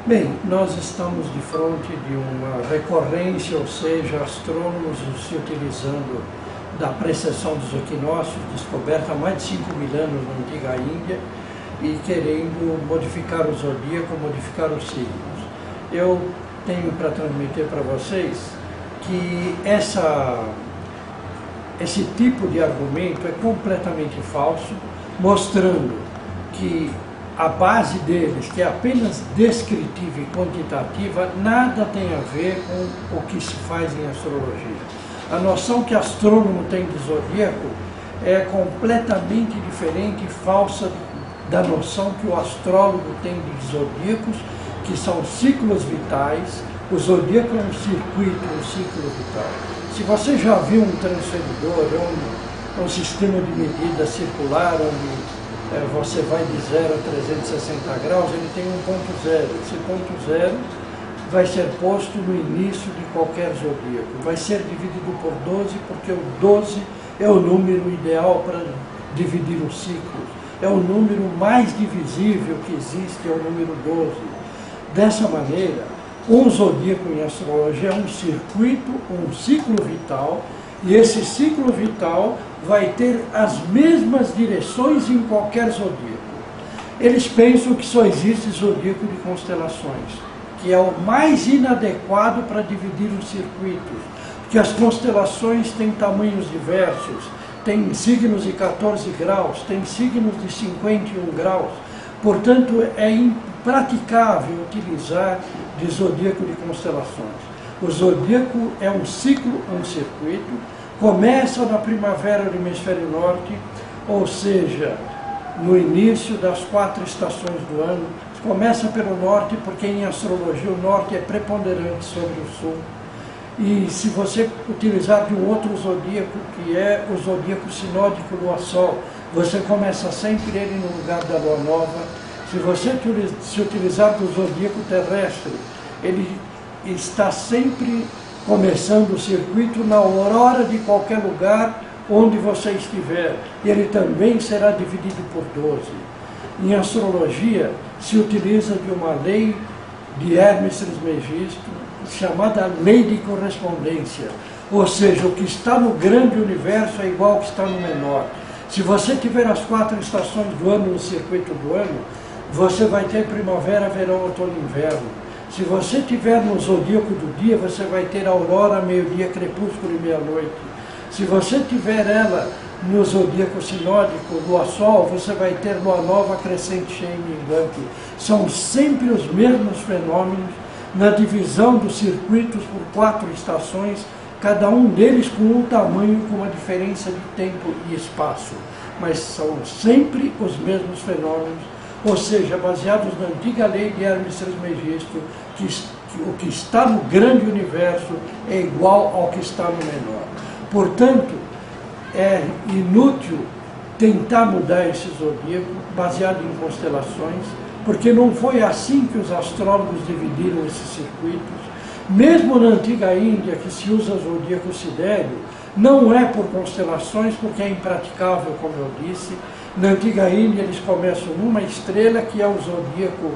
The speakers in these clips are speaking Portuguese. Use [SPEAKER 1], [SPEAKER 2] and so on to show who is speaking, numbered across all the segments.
[SPEAKER 1] Bem, nós estamos de frente de uma recorrência, ou seja, astrônomos se utilizando da precessão dos equinócios, descoberta há mais de 5.000 anos na antiga Índia, e querendo modificar o zodíaco, modificar os signos. Eu tenho para transmitir para vocês que esse tipo de argumento é completamente falso, mostrando que a base deles, que é apenas descritiva e quantitativa, nada tem a ver com o que se faz em astrologia. A noção que astrônomo tem de zodíaco é completamente diferente e falsa da noção que o astrólogo tem de zodíacos, que são ciclos vitais. O zodíaco é um circuito, um ciclo vital. Se você já viu um transferidor, um sistema de medida circular, onde você vai de 0 a 360 graus, ele tem um ponto zero. Esse ponto zero vai ser posto no início de qualquer zodíaco. Vai ser dividido por 12, porque o 12 é o número ideal para dividir os ciclos. É o número mais divisível que existe, é o número 12. Dessa maneira, um zodíaco em astrologia é um circuito, um ciclo vital, e esse ciclo vital vai ter as mesmas direções em qualquer zodíaco. Eles pensam que só existe zodíaco de constelações, que é o mais inadequado para dividir os circuitos, porque as constelações têm tamanhos diversos, tem signos de 14 graus, tem signos de 51 graus, portanto é impraticável utilizar de zodíaco de constelações. O zodíaco é um ciclo, um circuito, começa na primavera do hemisfério norte, ou seja, no início das 4 estações do ano. Começa pelo norte, porque em astrologia o norte é preponderante sobre o sul. E se você utilizar de um outro zodíaco, que é o zodíaco sinódico Lua-Sol, você começa sempre ele no lugar da Lua Nova. Se você se utilizar do zodíaco terrestre, ele está sempre começando o circuito na aurora de qualquer lugar onde você estiver. Ele também será dividido por 12. Em astrologia, se utiliza de uma lei de Hermes Trismegisto, chamada lei de correspondência. Ou seja, o que está no grande universo é igual ao que está no menor. Se você tiver as 4 estações do ano no circuito do ano, você vai ter primavera, verão, outono e inverno. Se você tiver no zodíaco do dia, você vai ter aurora, meio-dia, crepúsculo e meia-noite. Se você tiver ela no zodíaco sinódico, Lua-Sol, você vai ter Lua Nova, crescente, cheia e minguante. São sempre os mesmos fenômenos na divisão dos circuitos por 4 estações, cada um deles com um tamanho, com uma diferença de tempo e espaço. Mas são sempre os mesmos fenômenos, ou seja, baseados na antiga lei de Hermes Trismegisto, que o que está no grande universo é igual ao que está no menor. Portanto, é inútil tentar mudar esse zodíaco baseado em constelações, porque não foi assim que os astrólogos dividiram esses circuitos. Mesmo na antiga Índia, que se usa zodíaco sidéreo, não é por constelações, porque é impraticável, como eu disse. Na antiga Índia, eles começam numa estrela, que é o zodíaco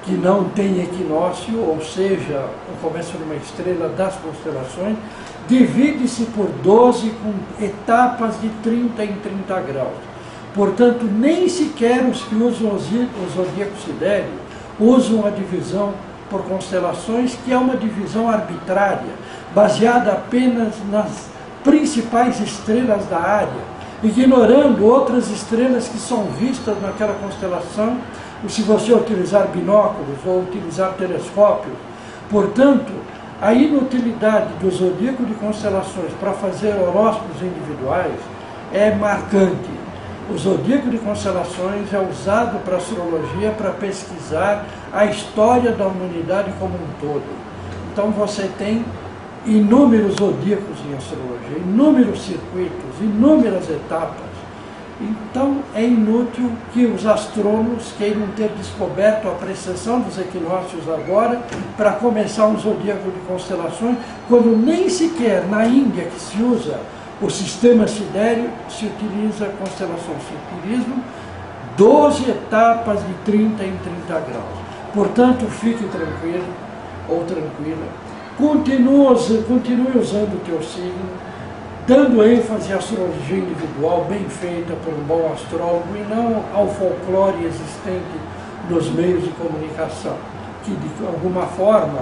[SPEAKER 1] que não tem equinócio, ou seja, começa numa estrela das constelações, divide-se por 12 com etapas de 30 em 30 graus. Portanto, nem sequer os que usam o zodíaco sidéreo usam a divisão por constelações, que é uma divisão arbitrária, baseada apenas nas principais estrelas da área, ignorando outras estrelas que são vistas naquela constelação, se você utilizar binóculos ou utilizar telescópios. Portanto, a inutilidade do zodíaco de constelações para fazer horóscopos individuais é marcante. O zodíaco de constelações é usado para a astrologia para pesquisar a história da humanidade como um todo. Então você tem inúmeros zodíacos em astrologia, inúmeros circuitos, inúmeras etapas. Então é inútil que os astrônomos queiram ter descoberto a precessão dos equinócios agora para começar um zodíaco de constelações, quando nem sequer na Índia, que se usa o sistema sidéreo, se utiliza a constelação. Se utilizam 12 etapas de 30 em 30 graus. Portanto, fique tranquilo ou tranquila, continue usando o teu signo, dando ênfase à astrologia individual bem feita por um bom astrólogo e não ao folclore existente nos meios de comunicação, que de alguma forma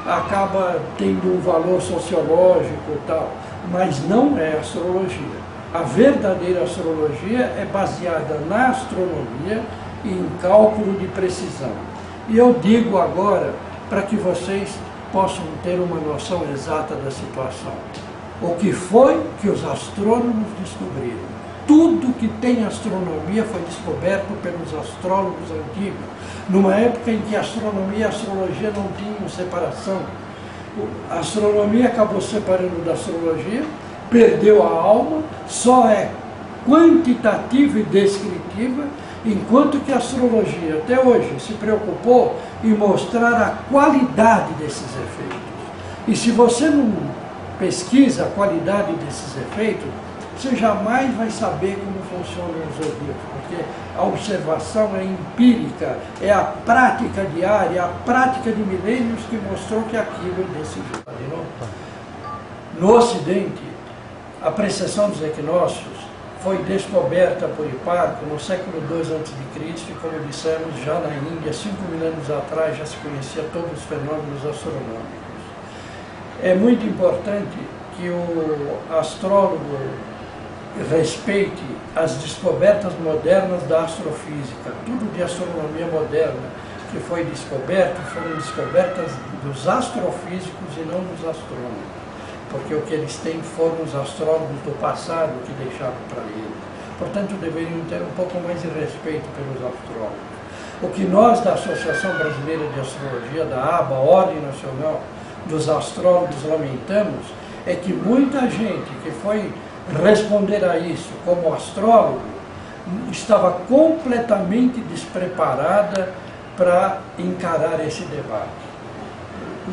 [SPEAKER 1] acaba tendo um valor sociológico e tal, mas não é astrologia. A verdadeira astrologia é baseada na astronomia e em cálculo de precisão. E eu digo agora para que vocês possam ter uma noção exata da situação. O que foi que os astrônomos descobriram? Tudo que tem astronomia foi descoberto pelos astrólogos antigos, numa época em que a astronomia e a astrologia não tinham separação. A astronomia acabou separando da astrologia, perdeu a alma, só é quantitativa e descritiva, enquanto que a astrologia até hoje se preocupou em mostrar a qualidade desses efeitos. E se você não pesquisa a qualidade desses efeitos, você jamais vai saber como funcionam os zodíacos, porque a observação é empírica, é a prática diária, a prática de milênios que mostrou que aquilo é desse jeito. No Ocidente, a precessão dos equinócios foi descoberta por Hipparco no século II a.C., e como dissemos, já na Índia, 5.000 anos atrás, já se conhecia todos os fenômenos astronômicos. É muito importante que o astrólogo respeite as descobertas modernas da astrofísica. Tudo de astronomia moderna que foi descoberto foram descobertas dos astrofísicos e não dos astrônomos, porque o que eles têm foram os astrólogos do passado que deixaram para eles. Portanto, deveriam ter um pouco mais de respeito pelos astrólogos. O que nós da Associação Brasileira de Astrologia, da ABA, Ordem Nacional dos Astrólogos, lamentamos é que muita gente que foi responder a isso como astrólogo estava completamente despreparada para encarar esse debate.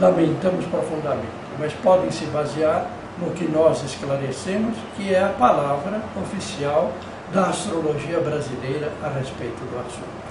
[SPEAKER 1] Lamentamos profundamente, mas podem se basear no que nós esclarecemos, que é a palavra oficial da astrologia brasileira a respeito do assunto.